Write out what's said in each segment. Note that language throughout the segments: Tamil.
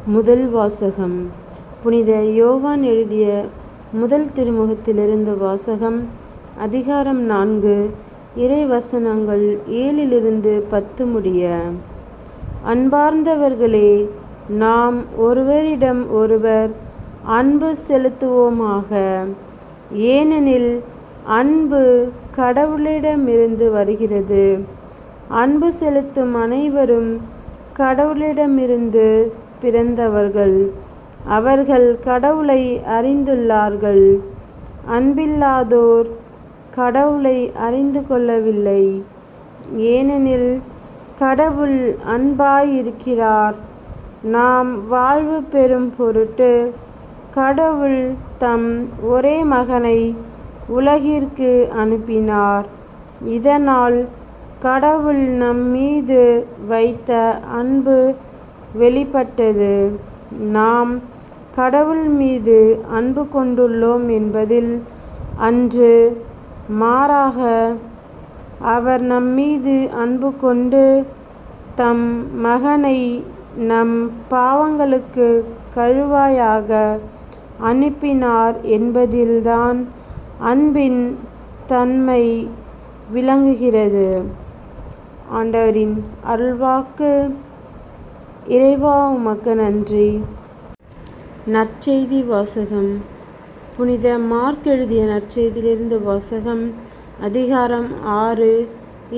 முதல் வாசகம். புனித யோவான் எழுதிய முதல் திருமுகத்திலிருந்து வாசகம். அதிகாரம் 4, இறை வசனங்கள் 7-10 முடிய. அன்பார்ந்தவர்களே, நாம் ஒருவரிடம் ஒருவர் அன்பு செலுத்துவோமாக. ஏனெனில் அன்பு கடவுளிடமிருந்து வருகிறது. அன்பு செலுத்தும் அனைவரும் கடவுளிடமிருந்து பிறந்தவர்கள். அவர்கள் கடவுளை அறிந்துள்ளார்கள். அன்பில்லாதோர் கடவுளை அறிந்து கொள்ளவில்லை. ஏனெனில் கடவுள் அன்பாயிருக்கிறார். நாம் வாழ்வு பெறும் பொருட்டு கடவுள் தம் ஒரே மகனை உலகிற்கு அனுப்பினார். இதனால் கடவுள் நம் மீது வைத்த அன்பு வெளிப்பட்டது. நாம் கடவுள் மீது அன்பு கொண்டுள்ளோம் என்பதில் அன்று, மாறாக அவர் நம் மீது அன்பு கொண்டு தம் மகனை நம் பாவங்களுக்கு கழுவாயாக அனுப்பினார் என்பதில்தான் அன்பின் தன்மை விளங்குகிறது. ஆண்டவரின் அருள்வாக்கு. இறைவா, உமக்கு நன்றி. நற்செய்தி வாசகம். புனித மார்க் எழுதிய நற்செய்தியிலிருந்து வாசகம். அதிகாரம் 6,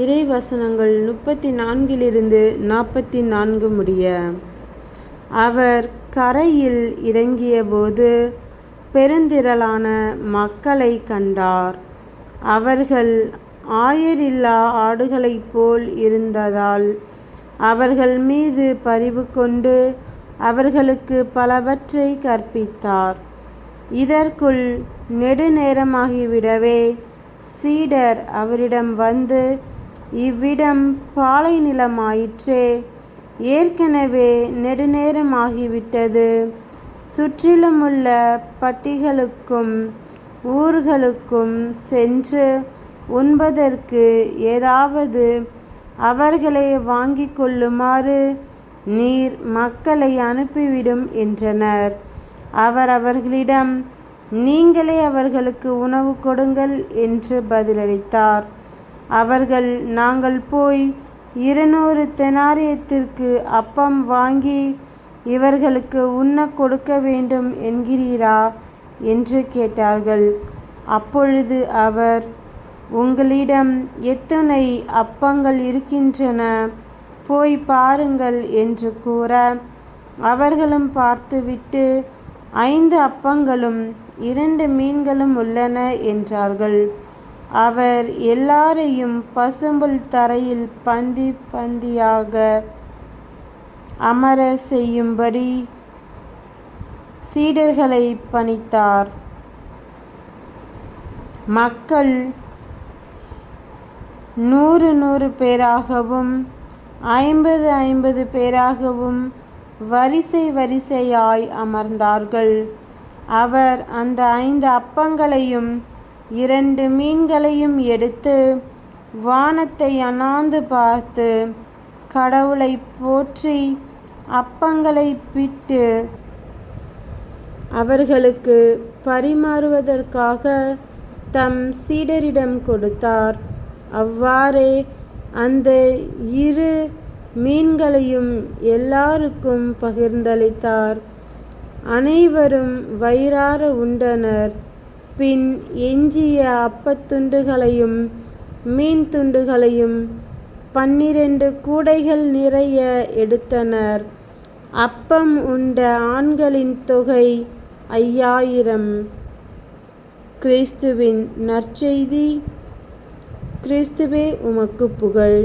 இறை வசனங்கள் 34-44 முடிய. அவர் கரையில் இறங்கியபோது பெருந்திரளான மக்களை கண்டார். அவர்கள் ஆயரில்லா ஆடுகளைப் போல் இருந்ததால் அவர்கள் மீது பரிவு கொண்டு அவர்களுக்கு பலவற்றை கற்பித்தார். இதற்குள் நெடுநேரமாகிவிடவே சீடர் அவரிடம் வந்து, இவ்விடம் பாலை நிலமாயிற்றே, ஏற்கனவே நெடுநேரமாகிவிட்டது. சுற்றிலுமுள்ள பட்டிகளுக்கும் ஊர்களுக்கும் சென்று உண்பதற்கு ஏதாவது அவர்களை வாங்கிக் கொள்ளுமாறு நீர் மக்களை அனுப்பிவிடும் என்றனர். அவர் அவர்களிடம், நீங்களே அவர்களுக்கு உணவு கொடுங்கள் என்று பதிலளித்தார். அவர்கள், நாங்கள் போய் 200 தெனாரியத்திற்கு அப்பம் வாங்கி இவர்களுக்கு உண்ண கொடுக்க வேண்டும் என்கிறீரா என்று கேட்டார்கள். அப்பொழுது அவர், உங்களிடம் எத்துணை அப்பங்கள் இருக்கின்றன, போய் பாருங்கள் என்று கூற, அவர்களும் பார்த்துவிட்டு, 5 அப்பங்களும் 2 மீன்களும் உள்ளன என்றார்கள். அவர் எல்லாரையும் பசும்புல் தரையில் பந்தி பந்தியாக அமர செய்யும்படி சீடர்களை பணித்தார். மக்கள் 100 பேராகவும் 50 பேராகவும் வரிசை வரிசையாய் அமர்ந்தார்கள். அவர் அந்த 5 அப்பங்களையும் 2 மீன்களையும் எடுத்து வானத்தை அண்ணாந்து பார்த்து கடவுளை போற்றி அப்பங்களை பிட்டு அவர்களுக்கு பரிமாறுவதற்காக தம் சீடரிடம் கொடுத்தார். அவ்வாறே அந்த 2 மீன்களையும் எல்லாருக்கும் பகிர்ந்தளித்தார். அனைவரும் வயிறார உண்டனர். பின் எஞ்சிய அப்பத்துண்டுகளையும் மீன் துண்டுகளையும் 12 கூடைகள் நிறைய எடுத்தனர். அப்பம் உண்ட ஆண்களின் தொகை 5000. கிறிஸ்துவின் நற்செய்தி. கிறிஸ்துவே, உமக்கு புகழ்.